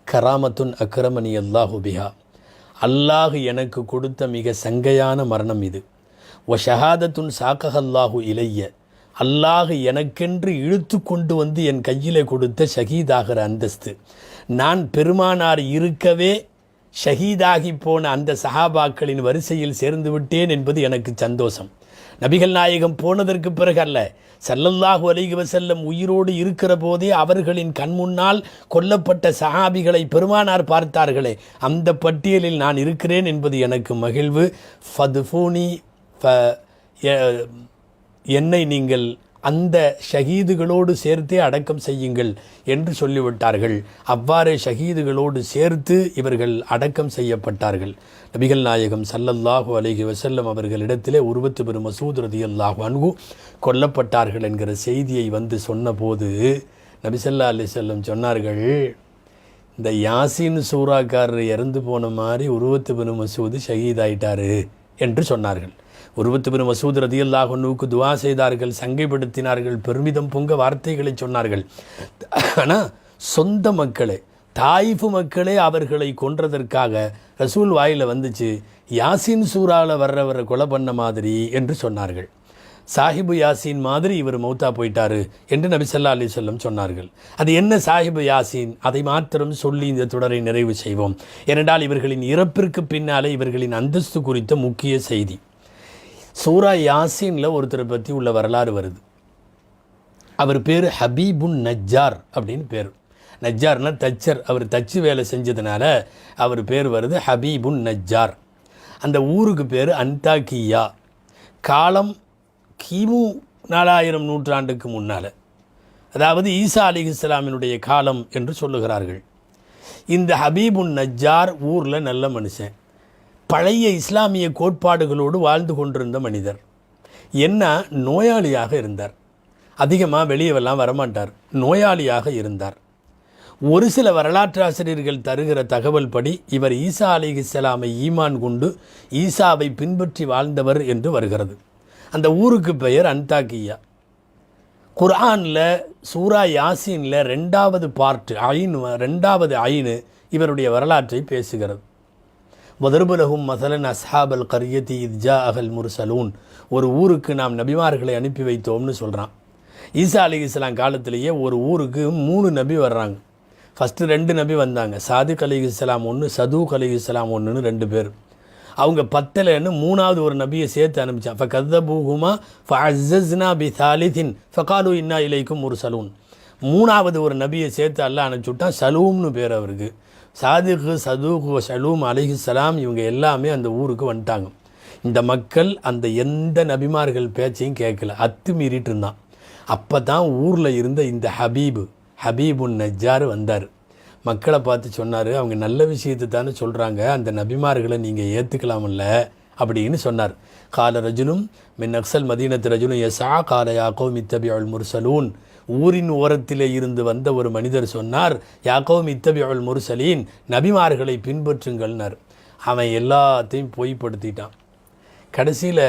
கராமத்துன் அக்ரமனி அல்லாஹு பிஹா, அல்லாஹ் எனக்கு கொடுத்த மிக சங்கையான மரணம் இது. ஒ ஷஹாதத்துன் சாக்கஹல்லாஹு இலைய, அல்லாஹ் எனக்கென்று இழுத்து கொண்டு வந்து என் கையில் கொடுத்த ஷஹீதாகிற அந்தஸ்து. நான் பெருமானார் இருக்கவே ஷஹீதாகி போன அந்த சஹாபாக்களின் வரிசையில் சேர்ந்து விட்டேன் என்பது எனக்கு சந்தோஷம். நபிகள் நாயகம் போனதற்கு பிறகு அல்ல, ஸல்லல்லாஹு அலைஹி வஸல்லம் உயிரோடு இருக்கிற போதே அவர்களின் கண்முன்னால் கொல்லப்பட்ட சஹாபிகளை பெருமானார் பார்த்தார்களே, அந்த பட்டியலில் நான் இருக்கிறேன் என்பது எனக்கு மகிழ்வு. ஃபதுஃபூனி, என்னை நீங்கள் அந்த ஷஹீதுகளோடு சேர்த்தே அடக்கம் செய்யுங்கள் என்று சொல்லிவிட்டார்கள். அவ்வாறே ஷஹீதுகளோடு சேர்த்து இவர்கள் அடக்கம் செய்யப்பட்டார்கள். நபிகள் நாயகம் ஸல்லல்லாஹு அலைஹி வஸல்லம் அவர்களிடத்திலே உர்வத் பின் மஸ்ஊத் ரலியல்லாஹு அன்ஹு கொல்லப்பட்டார்கள் என்கிற செய்தியை சொன்னபோது நபி ஸல்லல்லாஹு அலைஹி வஸல்லம் சொன்னார்கள், இந்த யாசீன் சூறாக்காரர் இறந்து போன மாதிரி உர்வத் பின் மஸ்ஊத் ஷஹீதாயிட்டாரு என்று சொன்னார்கள். உர்வத் பின் மஸ்ஊத் ரலியல்லாஹு அன்ஹுவுக்கு துஆ செய்தார்கள், சங்கைப்படுத்தினார்கள், பெருமிதம் பொங்க வார்த்தைகளை சொன்னார்கள். ஆனால் சொந்த மக்களே, தாயிஃப் மக்களே அவர்களை கொன்றதற்காக ரசூல் வாயில் வந்துச்சு, யாசின் சூறாவில் வர்றவரை கொலை பண்ண மாதிரி என்று சொன்னார்கள். சாஹிபு யாசீன் மாதிரி இவர் மௌத்தா போயிட்டாரு என்று நபி ஸல்லல்லாஹு அலைஹி வஸல்லம் சொன்னார்கள். அது என்ன சாஹிபு யாசீன்? அதை மாத்திரம் சொல்லி இந்த தொடரை நிறைவு செய்வோம். ஏனென்றால் இவர்களின் இறப்பிற்கு பின்னாலே இவர்களின் அந்தஸ்து குறித்த முக்கிய செய்தி. சூரா யாசீனில் ஒருத்தரை பற்றி உள்ள வரலாறு வருது. அவர் பேர் ஹபீபுன் நஜ்ஜார் அப்படின்னு பேர். நஜ்ஜார்னா தச்சர். அவர் தச்சு வேலை செஞ்சதுனால அவர் பேர் வருது ஹபீபுன் நஜ்ஜார். அந்த ஊருக்கு பேர் அன்தாக்கியா. காலம் கிமு 4000 நூற்றாண்டுக்கு முன்னால், அதாவது ஈசா அலைஹிஸ்ஸலாமினுடைய காலம் என்று சொல்லுகிறார்கள். இந்த ஹபீபுன் நஜ்ஜார் ஊரில் நல்ல மனுஷன், பழைய இஸ்லாமிய கோட்பாடுகளோடு வாழ்ந்து கொண்டிருந்த மனிதர். என்ன, நோயாளியாக இருந்தார். அதிகமாக வெளியெல்லாம் வரமாட்டார், நோயாளியாக இருந்தார். ஒரு சில வரலாற்று ஆசிரியர்கள் தருகிற தகவல் படி இவர் ஈசா அலைஹிஸ்ஸலாமை ஈமான் கொண்டு ஈசாவை பின்பற்றி வாழ்ந்தவர் என்று வருகிறது. அந்த ஊருக்கு பெயர் அன்தாக்கியா. குர்ஆனில் சூரா யாசீனில் 2வது பார்ட் ஐன், 2வது ஐனு இவருடைய வரலாற்றை பேசுகிறது. வதர்புலஹும் மசலன் அஸ்ஹாபல் கரியத்தி இத்ஜா அகல் முர்சலூன், ஒரு ஊருக்கு நாம் நபிமார்களை அனுப்பி வைத்தோம்னு சொல்கிறான். ஈசா அலைஹிஸ்ஸலாம் காலத்திலேயே ஒரு ஊருக்கு 3 நபி வர்றாங்க. ஃபஸ்ட்டு 2 நபி வந்தாங்க, சாதிக் அலைஹிஸ்ஸலாம் ஒன்று, சதூக் அலைஹிஸ்ஸலாம் ஒன்றுன்னு 2 பேர். அவங்க 10லன்னு 3வது ஒரு நபியை சேர்த்து அனுப்பிச்சான். ஃப கதபூஹுமா ஃபஅஸ்ஸஸ்னா பி தாலிதின் ஃபகாலு இன்னா இலைக்கும் முர்சலூன். 3வது ஒரு நபியை சேர்த்து அல்லாஹ் அனுப்பிச்சுட்டான். சலூம்னு பேர் அவருக்கு. சாதிக்கு சதூக்கு சலூம் அலைஹிஸ்ஸலாம் இவங்க எல்லாமே அந்த ஊருக்கு வந்துட்டாங்க. இந்த மக்கள் அந்த எந்த நபிமார்கள் பேச்சையும் கேட்கல, அத்துமீறிட்டு இருந்தான். அப்போ தான் ஊரில் இருந்த இந்த ஹபீபுன் நஜ்ஜார் வந்தார். மக்களை பார்த்து சொன்னார், அவங்க நல்ல விஷயத்தை தானே சொல்கிறாங்க, அந்த நபிமார்களை நீங்கள் ஏற்றுக்கலாமல்ல அப்படின்னு சொன்னார். கால ரஜுலும் மின் அக்சல் மதீனத்து ரஜுலும் யசா கால யாக்கோம் இத்தபியுல் முர்சலூன். ஊரின் ஓரத்திலே இருந்து வந்த ஒரு மனிதர் சொன்னார், யாக்கோம் இத்தபியுல் முர்சலீன், நபிமார்களை பின்பற்றுங்கள்னார். அவன் எல்லாத்தையும் பொய்ப்படுத்திட்டான். கடைசியில்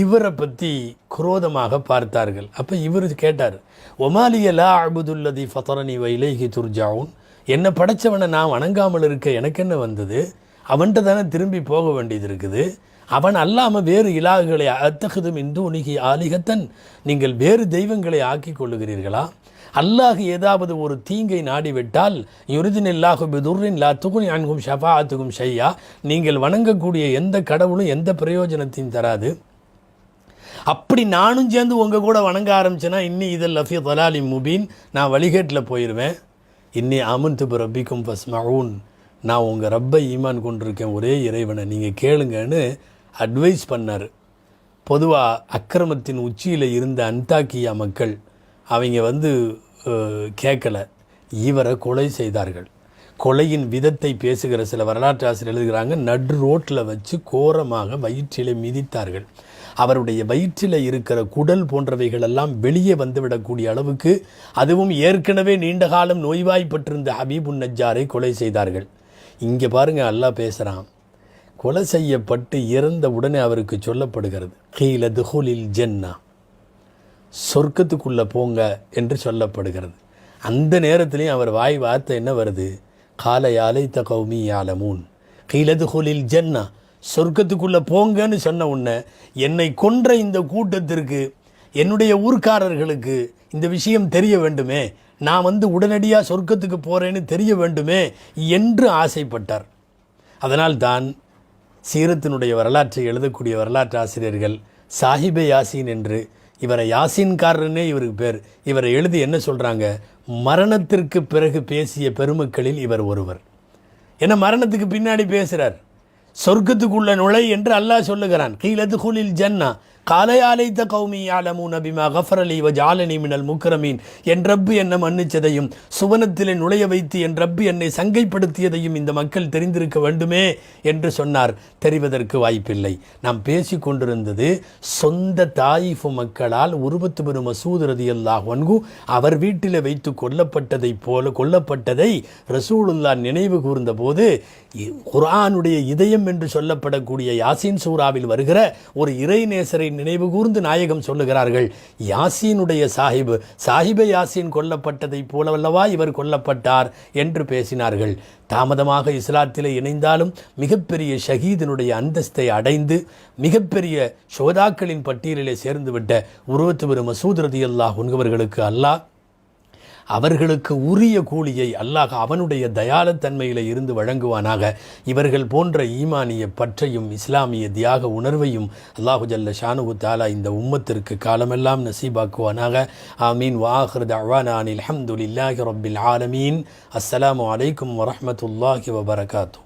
இவரை பற்றி குரோதமாக பார்த்தார்கள். அப்போ இவர் கேட்டார், ஒமாலியலா அபுதுல்லதி ஃபதரனி வைலைஹி துர்ஜாவுன், என்னை படைச்சவனை நான் வணங்காமல் இருக்க எனக்கு என்ன வந்தது? அவன்கிட்ட தானே திரும்பி போக வேண்டியது இருக்குது. அவன் அல்லாமல் வேறு இலாகுகளை அத்தகுதும் இந்தூனிகி ஆலிகத்தன், நீங்கள் வேறு தெய்வங்களை ஆக்கி கொள்ளுகிறீர்களா? அல்லாஹ் ஏதாவது ஒரு தீங்கை நாடிவிட்டால் யுரிதினில்லாஹு பிதுர்ரின் லா துகுனி அன்கும் ஷஃபாஅத்துகும் ஷையா, நீங்கள் வணங்கக்கூடிய எந்த கடவுளும் எந்த பிரயோஜனத்தையும் தராது. அப்படி நானும் சேர்ந்து உங்கள் கூட வணங்க ஆரம்பிச்சேன்னா இன்னி இதில் லஃபி தலாலி முபீன், நான் வழிகேட்டில் போயிடுவேன். இன்னி அமன்து பி ரப்பிக்கும் ஃபஸ்மஊன், நான் உங்கள் ரப்பை ஈமான் கொண்டிருக்கேன், ஒரே இறைவனை நீங்கள் கேளுங்கன்னு அட்வைஸ் பண்ணார். பொதுவாக அக்கிரமத்தின் உச்சியில் இருந்த அந்தாக்கியா மக்கள் அவங்க கேட்கல, இவரை கொலை செய்தார்கள். கொலையின் விதத்தை பேசுகிற சில வரலாற்று ஆசிரியர் எழுதுகிறாங்க, நடு ரோட்டில் வச்சு கோரமாக வயிற்றிலே மிதித்தார்கள். அவருடைய வயிற்றில் இருக்கிற குடல் போன்றவைகளெல்லாம் வெளியே வந்துவிடக்கூடிய அளவுக்கு, அதுவும் ஏற்கனவே நீண்ட காலம் நோய்வாய்ப்பட்டிருந்த ஹபீபுன் நஜ்ஜாரை கொலை செய்தார்கள். இங்கே பாருங்கள், அல்லாஹ் பேசுகிறான். கொலை செய்யப்பட்டு இறந்த உடனே அவருக்கு சொல்லப்படுகிறது, கீல துஹுலில் ஜன்னா, சொர்க்கத்துக்குள்ளே போங்க என்று சொல்லப்படுகிறது. அந்த நேரத்துலேயும் அவர் வார்த்தை என்ன வருது? கால யாலைத்த கௌமி யாலமூன் கீல துஹுலில் ஜன்னா, சொர்க்கத்துக்குள்ளே போங்கன்னு சொன்ன உடனே என்னை கொன்ற இந்த கூட்டத்திற்கு, என்னுடைய ஊர்க்காரர்களுக்கு இந்த விஷயம் தெரிய வேண்டுமே, நான் உடனடியாக சொர்க்கத்துக்கு போகிறேன்னு தெரிய வேண்டுமே என்று ஆசைப்பட்டார். அதனால்தான் சீரத்தினுடைய வரலாற்றை எழுதக்கூடிய வரலாற்று ஆசிரியர்கள் சாஹிபே யாசீன் என்று, இவரை யாசீன்காரனே இவருக்கு பேர், இவரை எழுதி என்ன சொல்கிறாங்க, மரணத்திற்கு பிறகு பேசிய பெருமக்களில் இவர் ஒருவர். ஏன்னா மரணத்துக்கு பின்னாடி பேசுகிறார். சொர்க்கத்துக்குள்ள நுழை என்று அல்லாஹ் சொல்லுகிறான். கீலதுகுலில் ஜன்னா காலையாலைத்த கௌமி யாலமூன பிமா கஃபரலி வஜாலனி மினல் முக்ரமீன், என் ரப்பு என்னை மன்னிச்சதையும் சுவனத்திலே நுழைய வைத்து என் ரப்பு என்னை சங்கைப்படுத்தியதையும் இந்த மக்கள் தெரிந்திருக்க வேண்டுமே என்று சொன்னார். தெரிவதற்கு வாய்ப்பில்லை. நாம் பேசி கொண்டிருந்தது சொந்த தாயிஃபு மக்களால் உருபத்து பின் மசூத் ரலியல்லாஹு அன்ஹு அவர் வீட்டில் வைத்து கொல்லப்பட்டதை ரசூலுல்லாஹ் நினைவு கூர்ந்த போது, குர்ஆனுடைய இதயம் என்று சொல்லப்படக்கூடிய யாசீன் சூராவில் வருகிற ஒரு இறைநேசரை நினைவு கூர்ந்து நாயகம் சொல்லுகிறார்கள், யாசீனுடைய சாஹிபே யாசீன் கொல்லப்பட்டதை போலவல்லவா இவர் கொல்லப்பட்டார் என்று பேசினார்கள். தாமதமாக இஸ்லாத்திலே இணைந்தாலும் மிகப்பெரிய ஷஹீதினுடைய அந்தஸ்தை அடைந்து மிகப்பெரிய ஷோதாக்களின் பட்டியலிலே சேர்ந்துவிட்ட உருவத்து பெரும் மசூத் ரலியல்லாஹு அன்ஹு அவர்களுக்கு அல்லாஹ் அவர்களுக்கு உரிய கூலியை அல்லாஹ் அவனுடைய தயாளத்தன்மையில் இருந்து வழங்குவானாக. இவர்கள் போன்ற ஈமானிய பற்றையும் இஸ்லாமிய தியாக உணர்வையும் அல்லாஹு ஜல்ல ஷானுஹு தஆலா இந்த உம்மத்திற்கு காலமெல்லாம் நசீபாக்குவானாக. ஆமீன். வஆகிரு தஅவானா அனில் ஹம்துலில்லாஹி ரப்பில் ஆலமீன். அஸ்ஸலாமு அலைக்கும் வரஹ்மத்துல்லாஹி வபரகாத்துஹு.